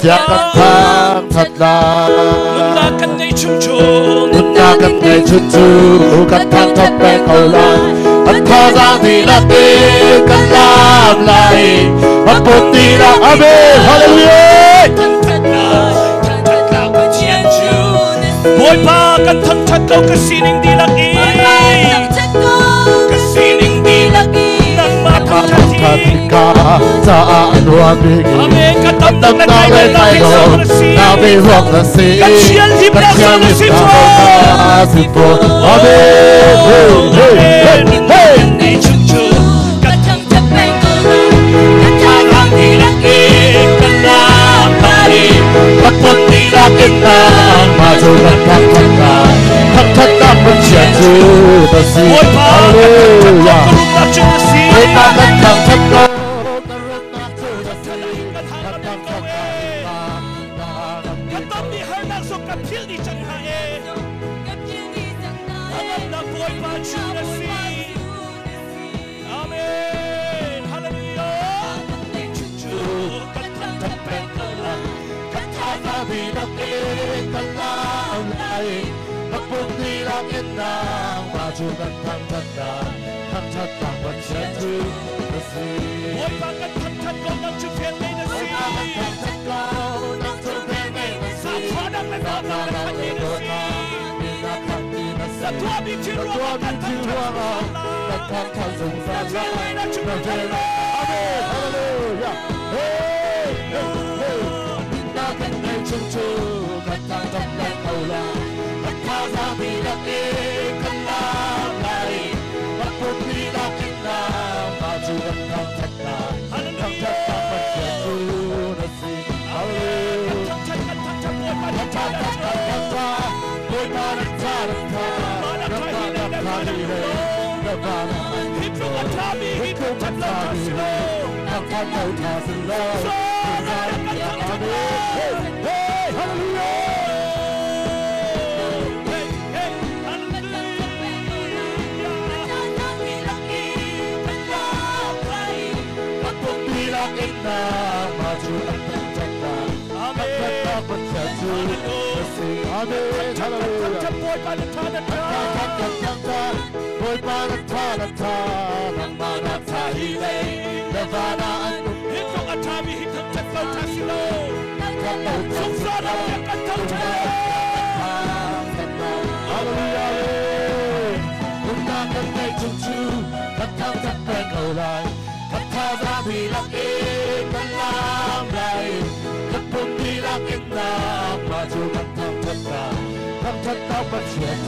약간 탔다 눈나간 내 춤추 눈나간 내 춤추 같은 턱배 걸라 Hallelujah. Boy pa kan thang thang kau kesining di lagi kesining di lagi nang matang hati Saan wabigi Amen katam nang nagay nabi sa nasi Nabi wag nasi Katsyan hibla sa nasi po Amen Hey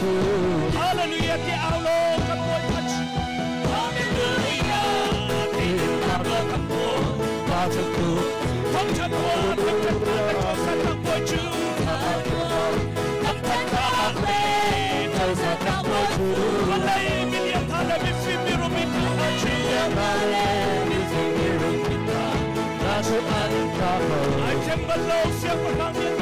Hallelujah, the outlaw, come on, touch. Hallelujah, the outlaw, come on, touch a cool. Come to the one, come to the one, come to you. Come to the way, come to you. Malay, million dollar, if you mirror me, come to you. I can below, silver, hanging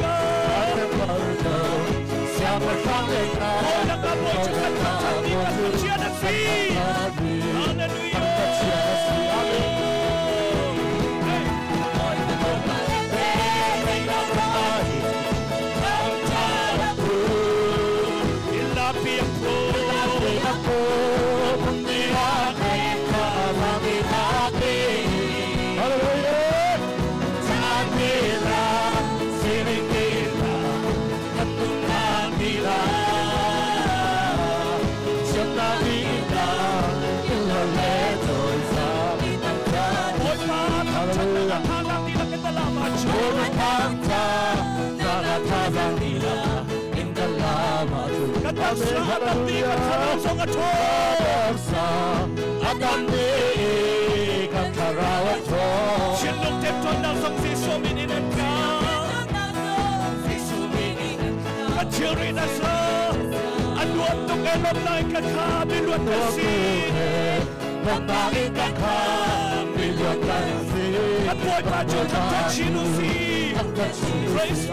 Praise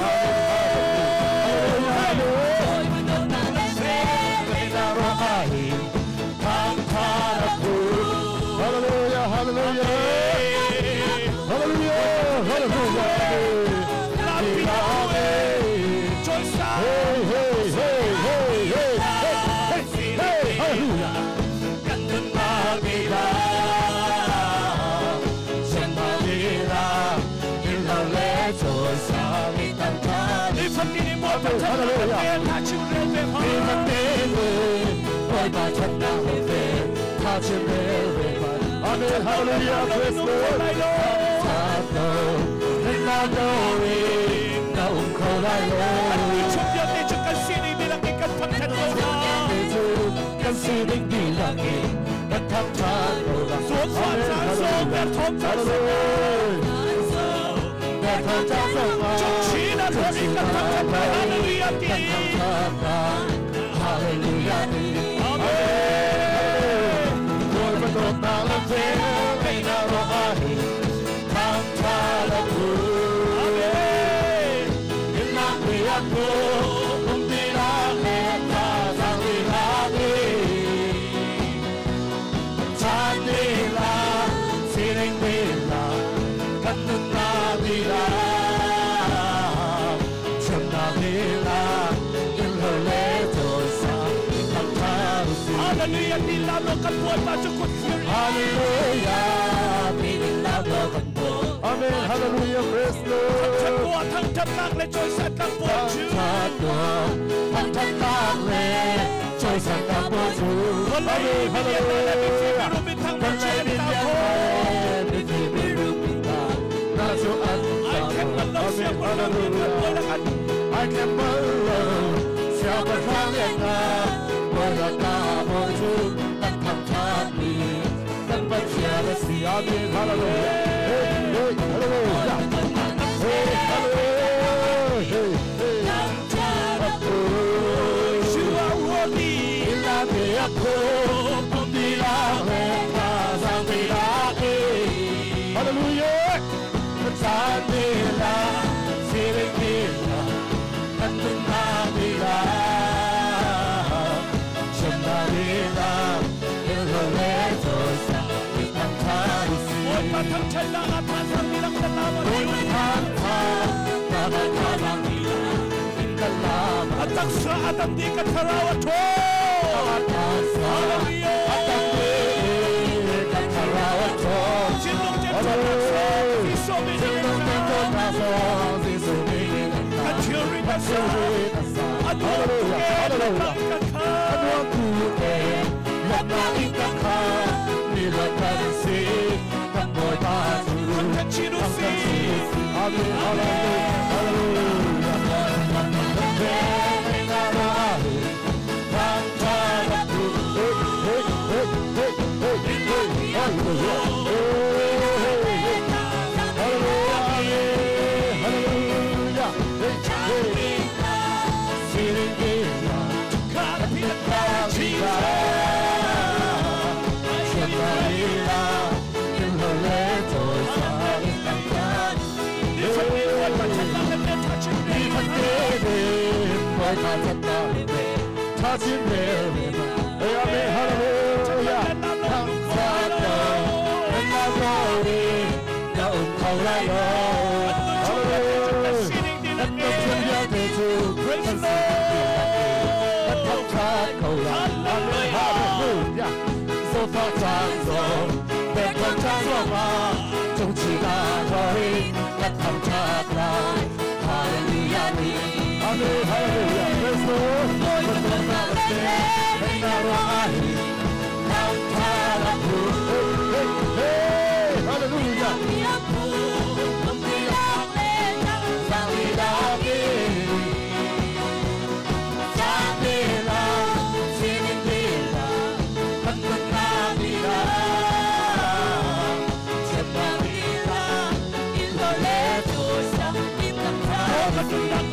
在上你当他 네 분들이 모두 전하게 다시 우리를你们面对会把천당을 배他去面对吧阿门哈利路亚 praise the Lord 他都你那都为那无口来了 충격의 주간 신이 비랑이가 탐탄로가 간수는 비랑이 탐탄로가 소소한산소가 통자소가 정신한 소리가 탐탄다 할렐루야 띠 할렐루야 아멘 돌바도 나를 베나로 아히 탐탄하고 아멘 일랑비야고 umdi랑에 타상리라니 잔디라 시랭비라 갖는 나비라 천나비라 일헐레 돌사 감타루시 할렐루야 딜라노 간보에 빠졌고 할렐루야 비닐라노 간보 아멘 할렐루야 praise the Lord 탐탄고와 탐탄낙레 조이사 간보주 탐탄낙레 조이사 간보주 원래 미비에나 미비로 비탕보주 비탕고 나주 안다 I can love 시합을 향해가 뭐라까 보주 난 탐탄이 난 받지않았지 아멘 할렐루야 할렐루야 You are worthy 일라비아코 분디라해 가상비라해 할렐루야 잔디라 시리키라 간둔나비라 전나비라 일헐레 조사 이탐타루시 탐찰나가 타상이랑 달라버려 탐타 나가타랑이라 인갈라마 아딱사 아담디가 타라와토 할렐루야 아담디가 타라와토 진동제 타라서 이소미니는 나서 지소미는 가치오리 나서 할렐루야 아두아쿠게 라나이카카 미라카르시 한모이 바주 한타치루시 아멘 할렐루야 베나라히 감사라쿠 할렐루야 할렐루야 시리기라 가피라지사 천나리라 일헐레 조사 니선미와 타찰나는 타치네 이한테는 뭘 가졌다는데 타진네 아멘 할렐루야 감사도 맨나고리 나은 거라요 한동천야대주 할렐루야 소파장소 백번장소마 정치가 거의 나탐착라 할렐루야니 아멘 할렐루야 그래서 건너가는데 맨나로 아니 감사라구 할렐루야 상리라기 자비라 시민비라 한번나비라 제방이라 일벌레 조사 임남사 할렐루야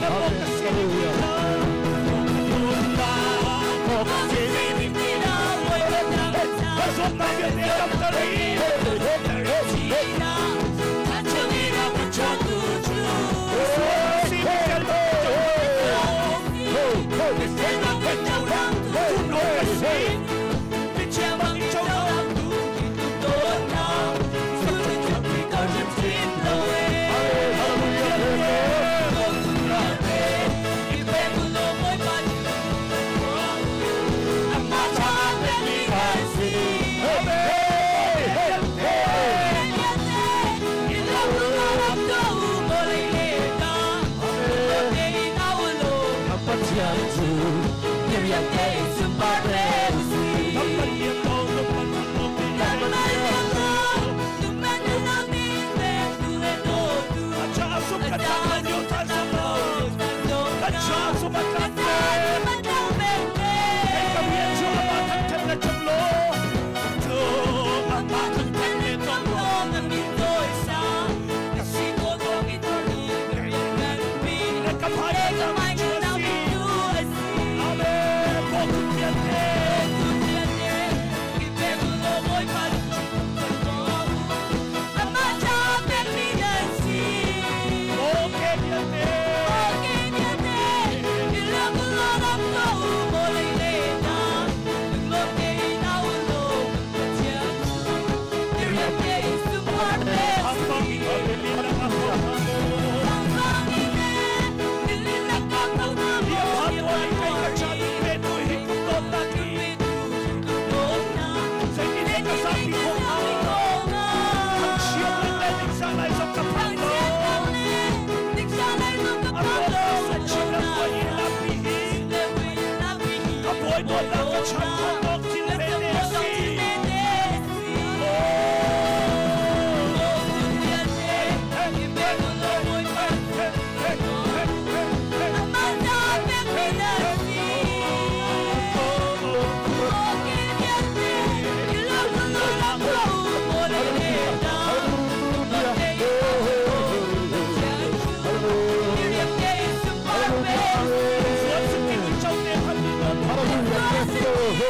Oh,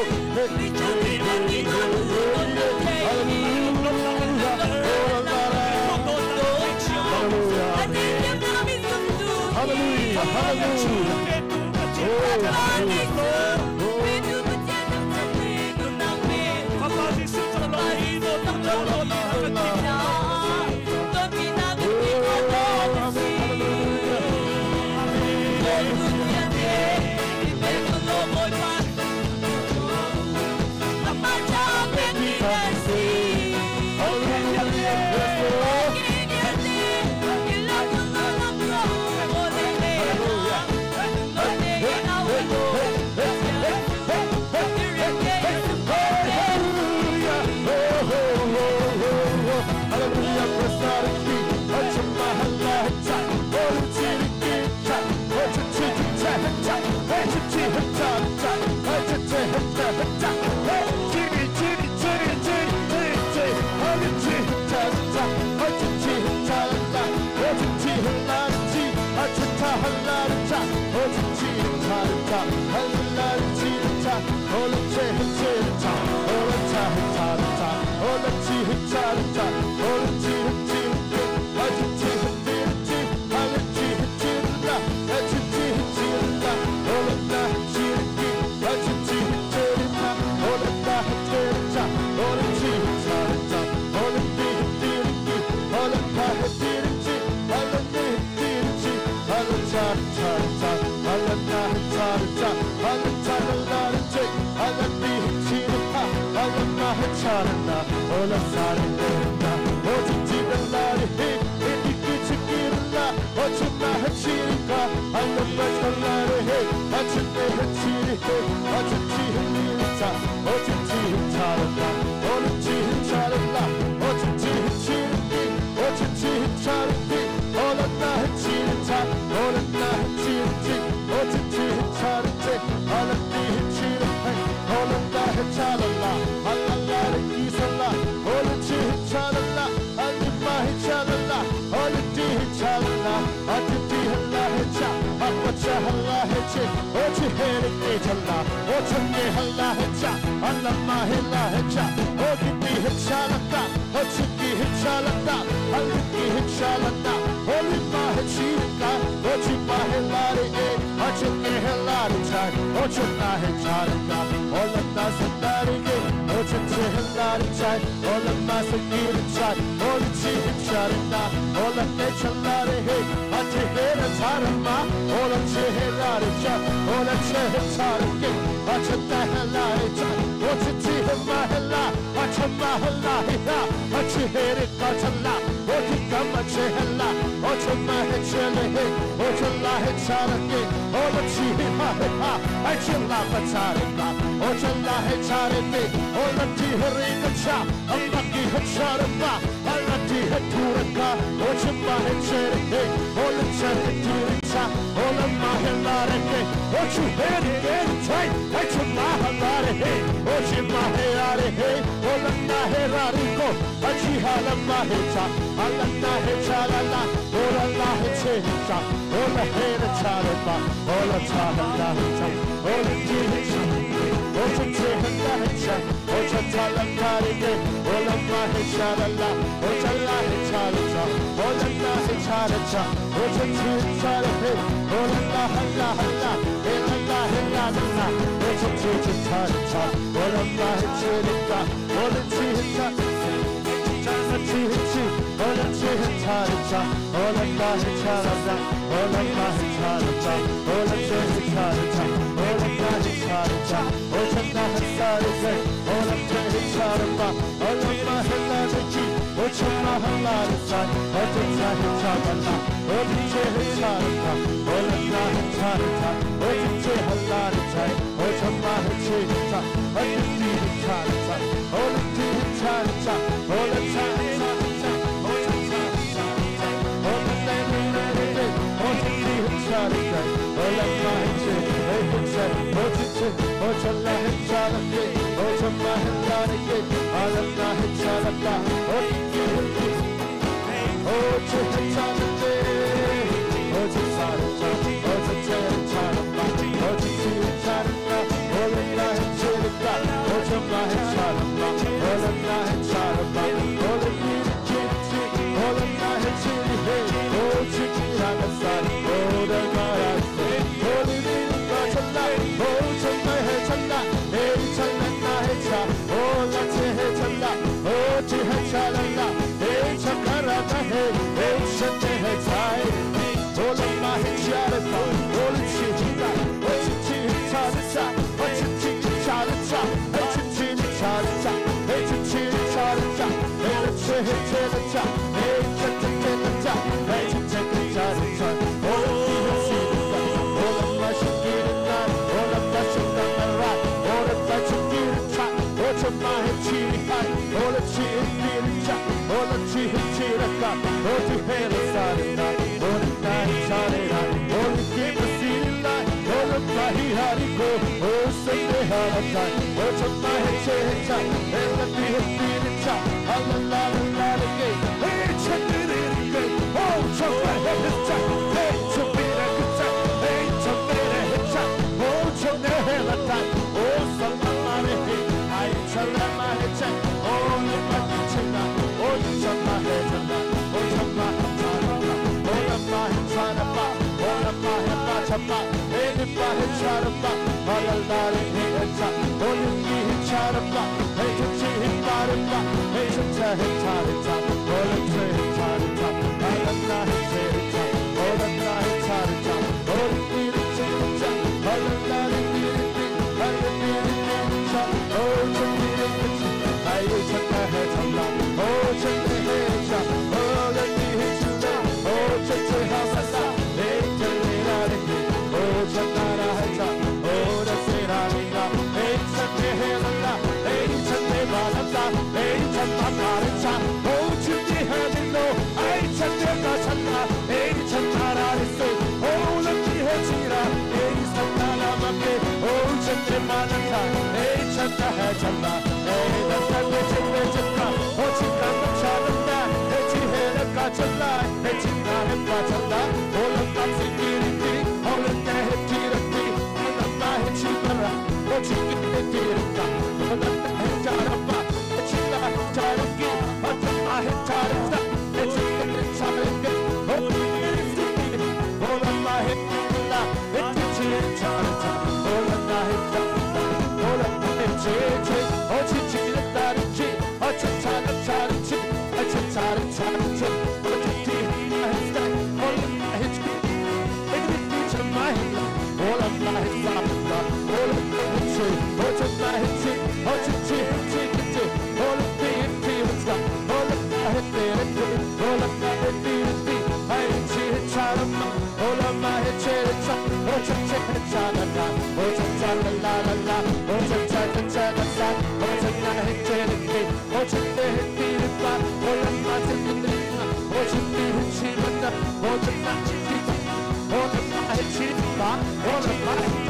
All in my head,